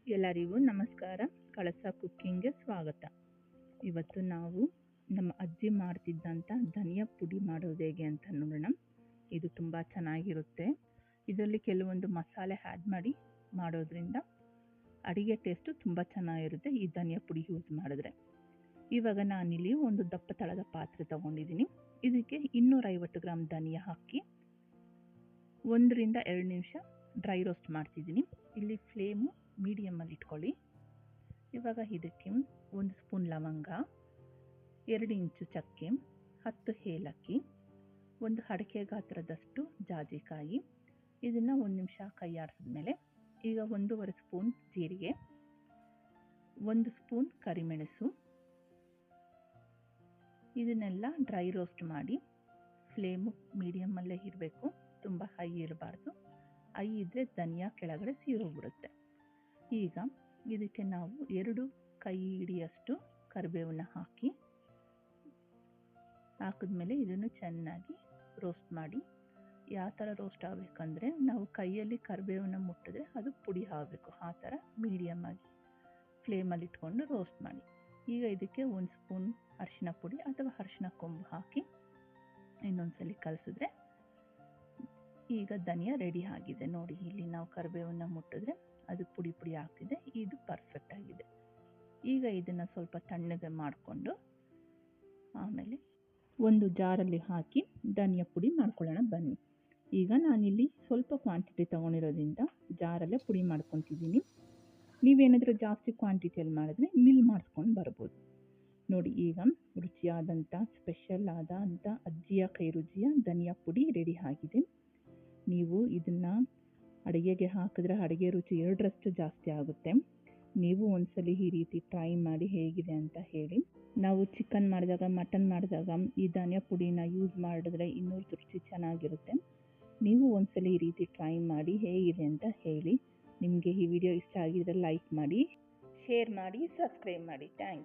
ಎಲ್ಲರಿಗೂ ನಮಸ್ಕಾರ. ಕಳಸ ಕುಕ್ಕಿಂಗ್ಗೆ ಸ್ವಾಗತ. ಇವತ್ತು ನಾವು ನಮ್ಮ ಅಜ್ಜಿ ಮಾಡ್ತಿದ್ದಂಥ ಧನಿಯಾ ಪುಡಿ ಮಾಡೋದು ಹೇಗೆ ಅಂತ ನೋಡೋಣ. ಇದು ತುಂಬ ಚೆನ್ನಾಗಿರುತ್ತೆ. ಇದರಲ್ಲಿ ಕೆಲವೊಂದು ಮಸಾಲೆ ಆ್ಯಡ್ ಮಾಡಿ ಮಾಡೋದ್ರಿಂದ ಅಡಿಗೆ ಟೇಸ್ಟು ತುಂಬ ಚೆನ್ನಾಗಿರುತ್ತೆ ಈ ಧನಿಯಾ ಪುಡಿ ಯೂಸ್ ಮಾಡಿದ್ರೆ. ಇವಾಗ ನಾನಿಲ್ಲಿ ಒಂದು ದಪ್ಪ ತಳದ ಪಾತ್ರೆ ತಗೊಂಡಿದ್ದೀನಿ. ಇದಕ್ಕೆ 250 ಗ್ರಾಮ್ ಧನಿಯಾ ಹಾಕಿ 1 ರಿಂದ 2 ನಿಮಿಷ ಡ್ರೈ ರೋಸ್ಟ್ ಮಾಡ್ತಿದ್ದೀನಿ. ಇಲ್ಲಿ ಫ್ಲೇಮು ಮೀಡಿಯಮಲ್ಲಿ ಇಟ್ಕೊಳ್ಳಿ. ಇವಾಗ ಇದಕ್ಕೆ 1 ಸ್ಪೂನ್ ಲವಂಗ, 2 ಇಂಚು ಚಕ್ಕೆ, 10 ಏಲಕ್ಕಿ, 1 ಅಡಿಕೆ ಗಾತ್ರದಷ್ಟು ಜಾಜಿಕಾಯಿ, ಇದನ್ನು 1 ನಿಮಿಷ ಕೈ ಆಡಿಸಿದ್ಮೇಲೆ ಈಗ 1.5 ಸ್ಪೂನ್ ಜೀರಿಗೆ, 1 ಸ್ಪೂನ್ ಕರಿಮೆಣಸು, ಇದನ್ನೆಲ್ಲ ಡ್ರೈ ರೋಸ್ಟ್ ಮಾಡಿ. ಫ್ಲೇಮು ಮೀಡಿಯಮಲ್ಲೇ ಇರಬೇಕು, ತುಂಬ ಹೈ ಇರಬಾರ್ದು. ಹೈ ಇದ್ದರೆ ಧನಿಯಾ ಕೆಳಗಡೆ ಸೀರೋಗ್ಬಿಡುತ್ತೆ. ಈಗ ಇದಕ್ಕೆ ನಾವು 2 ಕೈ ಹಿಡಿಯಷ್ಟು ಕರಿಬೇವನ್ನ ಹಾಕಿದ್ಮೇಲೆ ಇದನ್ನು ಚೆನ್ನಾಗಿ ರೋಸ್ಟ್ ಮಾಡಿ. ಯಾವ ಥರ ರೋಸ್ಟ್ ಆಗಬೇಕಂದ್ರೆ ನಾವು ಕೈಯಲ್ಲಿ ಕರಿಬೇವನ್ನ ಮುಟ್ಟಿದ್ರೆ ಅದು ಪುಡಿ ಆಗಬೇಕು. ಆ ಥರ ಮೀಡಿಯಮ್ಮಾಗಿ ಫ್ಲೇಮಲ್ಲಿ ಇಟ್ಕೊಂಡು ರೋಸ್ಟ್ ಮಾಡಿ. ಈಗ ಇದಕ್ಕೆ 1 ಸ್ಪೂನ್ ಅರಿಶಿನ ಪುಡಿ ಅಥವಾ ಅರಿಶಿನ ಕೊಂಬು ಹಾಕಿ ಇನ್ನೊಂದ್ಸಲಿ ಕಲಸಿದ್ರೆ ಈಗ ಧನಿಯಾ ರೆಡಿ ಆಗಿದೆ. ನೋಡಿ, ಇಲ್ಲಿ ನಾವು ಕರಿಬೇವನ್ನ ಮುಟ್ಟಿದ್ರೆ ಅದು ಪುಡಿ ಪುಡಿ ಆಗ್ತಿದೆ. ಇದು ಪರ್ಫೆಕ್ಟ್ ಆಗಿದೆ. ಈಗ ಇದನ್ನು ಸ್ವಲ್ಪ ತಣ್ಣಗೆ ಮಾಡಿಕೊಂಡು ಆಮೇಲೆ ಒಂದು ಜಾರಲ್ಲಿ ಹಾಕಿ ಧನಿಯಾ ಪುಡಿ ಮಾಡ್ಕೊಳ್ಳೋಣ ಬನ್ನಿ. ಈಗ ನಾನಿಲ್ಲಿ ಸ್ವಲ್ಪ ಕ್ವಾಂಟಿಟಿ ತೊಗೊಂಡಿರೋದ್ರಿಂದ ಜಾರಲ್ಲೇ ಪುಡಿ ಮಾಡ್ಕೊತಿದ್ದೀನಿ. ನೀವೇನಾದರೂ ಜಾಸ್ತಿ ಕ್ವಾಂಟಿಟಿಯಲ್ಲಿ ಮಾಡಿದ್ರೆ ಮಿಲ್ ಮಾಡಿಸ್ಕೊಂಡು ಬರ್ಬೋದು. ನೋಡಿ, ಈಗ ರುಚಿಯಾದಂಥ ಸ್ಪೆಷಲ್ ಆದಂಥ ಅಜ್ಜಿಯ ಕೈ ರುಚಿಯ ಧನಿಯಾ ಪುಡಿ ರೆಡಿ ಆಗಿದೆ. ನೀವು ಇದನ್ನು ಅಡುಗೆಗೆ ಹಾಕಿದ್ರೆ ಅಡುಗೆ ರುಚಿ 2ರಷ್ಟು ಜಾಸ್ತಿ ಆಗುತ್ತೆ. ನೀವು ಒಂದ್ಸಲಿ ಈ ರೀತಿ ಟ್ರೈ ಮಾಡಿ ಹೇಗಿದೆ ಅಂತ ಹೇಳಿ. ನಾವು ಚಿಕನ್ ಮಾಡಿದಾಗ, ಮಟನ್ ಮಾಡಿದಾಗ ಈ ಧನಿಯಾ ಪುಡಿನ ಯೂಸ್ ಮಾಡಿದ್ರೆ ಇನ್ನೂ ರುಚಿ ಚೆನ್ನಾಗಿರುತ್ತೆ. ನೀವು ಒಂದ್ಸಲಿ ಈ ರೀತಿ ಟ್ರೈ ಮಾಡಿ ಹೇಗಿದೆ ಅಂತ ಹೇಳಿ. ನಿಮಗೆ ಈ ವಿಡಿಯೋ ಇಷ್ಟ ಆಗಿದ್ರೆ ಲೈಕ್ ಮಾಡಿ, ಶೇರ್ ಮಾಡಿ, ಸಬ್ಸ್ಕ್ರೈಬ್ ಮಾಡಿ. ಥ್ಯಾಂಕ್ಸ್.